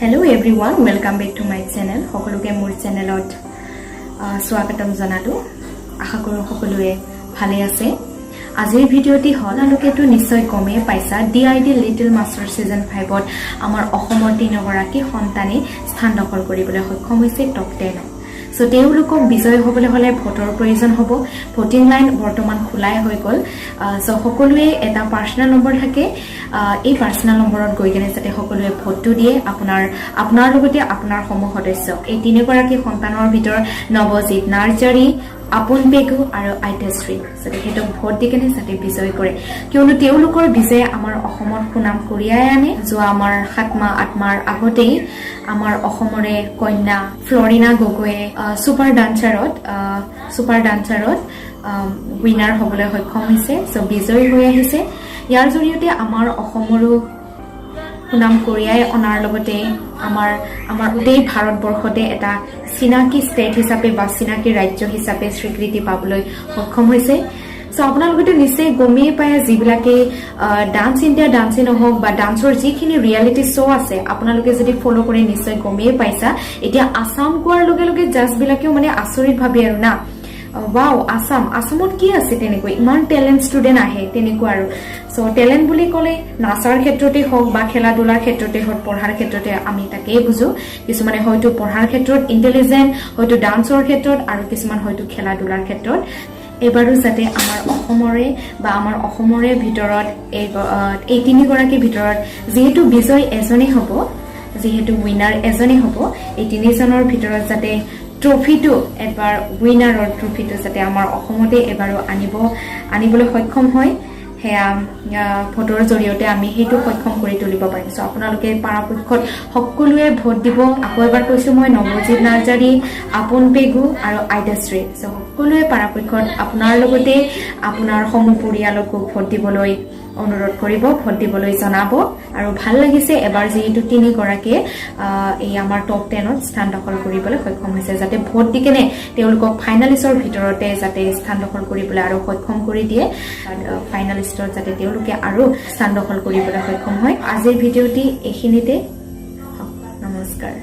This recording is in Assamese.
Hello everyone, welcome back to my channel. সকলোকে মোৰ চেনেলত স্বাগতম জনালো। আশা কৰো সকলোৱে ভালে আছে। আজিৰ ভিডিঅ'টি হল আলোকেটো নিশ্চয় গমে পাইছা DID লিটল মাষ্টাৰ সিজন 5ত আমাৰ অসমৰ 3 গৰাকী সন্তানে স্থান দখল কৰিবলৈ সক্ষম হৈছে টপ 10। সো তেওঁলোকক বিজয় হ'বলৈ হলে ভোটৰ প্ৰয়োজন হ'ব। ভোটিং লাইন বৰ্তমান খোলাই হৈ গল। সো সকলোৱে এটা পাৰ্সোনাল নম্বৰ থাকে। এই পাৰ্সোনাল নম্বৰত গৈ কেনে যাতে সকলোৱে ভোটটো দিয়ে আপোনাৰ লগতে আপোনাৰ সমূহ সদস্য এই 3 গৰাকী সন্তানৰ ভিতৰত নৱজিত নাৰ্জাৰী Aapun Pegu আৰু Adhayashree যাতে হেতক ভোট দি কেনে যাতে বিজয় কৰে কিয়নো তেওঁলোকৰ বিজয়ে আমাৰ অসমৰ সুনাম কঢ়িয়াই আনে। যোৱা আমাৰ 7 মাহ 8 মাহ আগতেই আমাৰ অসমৰে কন্যা ফ্লৰিনা গগৈয়ে সুপাৰ ডান্সাৰত উইনাৰ হ'বলৈ সক্ষম হৈছে। সো বিজয়ী হৈ আহিছে। ইয়াৰ জৰিয়তে আমাৰ অসমৰো সুনাম কঢ়িয়াই অনাৰ লগতে আমাৰ উদে ভাৰতবৰ্ষতে এটা চিনাকি ষ্টেট হিচাপে বা চিনাকি ৰাজ্য হিচাপে স্বীকৃতি পাবলৈ সক্ষম হৈছে। সো আপোনালোকে নিশ্চয় গমেই পায় যিবিলাকে ডান্স ইণ্ডিয়া ডান্সিং নহওক বা ডান্সৰ যিখিনি ৰিয়েলিটি শ্ব' আছে আপোনালোকে যদি ফলো কৰি নিশ্চয় গমেই পাইছা। এতিয়া আসাম কোৱাৰ লগে লগে জাজবিলাকেও মানে আচৰিত ভাবে আৰু না ওয়াও আসামত কি আছে তেনেকৈ ইমান টেলেন্ট ষ্টুডেন্ট আহে তেনেকুৱা আৰু। সো টেলেন্ট বুলি ক'লে নাচাৰ ক্ষেত্ৰতে হওক বা খেলা ধূলাৰ ক্ষেত্ৰতে হওক পঢ়াৰ ক্ষেত্ৰতে আমি তাকেই বুজো। কিছুমানে হয়তো পঢ়াৰ ক্ষেত্ৰত ইন্টেলিজেন্ট হয়তো ডান্সৰ ক্ষেত্ৰত আৰু কিছুমান হয়তো খেলা ধূলাৰ ক্ষেত্ৰত। এবাৰো যাতে আমাৰ অসমৰে ভিতৰত এই 3 গৰাকীৰ ভিতৰত যেহেতু বিজয় এজনে হ'ব যেহেতু উইনাৰ এজনে হ'ব এই 3 জনৰ ভিতৰত যাতে ট্ৰফিটো এবাৰ উইনাৰৰ ট্ৰফিটো যাতে আমাৰ অসমতে এবাৰো আনিবলৈ সক্ষম হয় হেয়া ভোটৰ জৰিয়তে আমি সেইটো সক্ষম কৰি তুলিব পাৰিম। সো আপোনালোকে পৰাপক্ষত সকলোৱে ভোট দিব। আকৌ এবাৰ কৈছো মই নৱজিত নাৰ্জাৰী Aapun Pegu আৰু Adhayashree। সো সকলোৱে পৰাপক্ষত আপোনাৰ লগতে আপোনাৰ সমূহ পৰিয়ালকো ভোট দিবলৈ অনুৰোধ কৰিব ভোট দিবলৈ জনাব। আৰু ভাল লাগিছে এবাৰ যেহেতু 3 গৰাকীয়ে এই আমাৰ টপ 10ত স্থান দখল কৰিবলৈ সক্ষম হৈছে যাতে ভোট দি কেনে তেওঁলোকক ফাইনালিষ্টৰ ভিতৰতে যাতে স্থান দখল কৰিবলৈ আৰু সক্ষম কৰি দিয়ে ফাইনালিষ্টৰ যাতে তেওঁলোকে আৰু স্থান দখল কৰিবলৈ সক্ষম হয়। আজিৰ ভিডিঅ'টি এইখিনিতে নমস্কাৰ।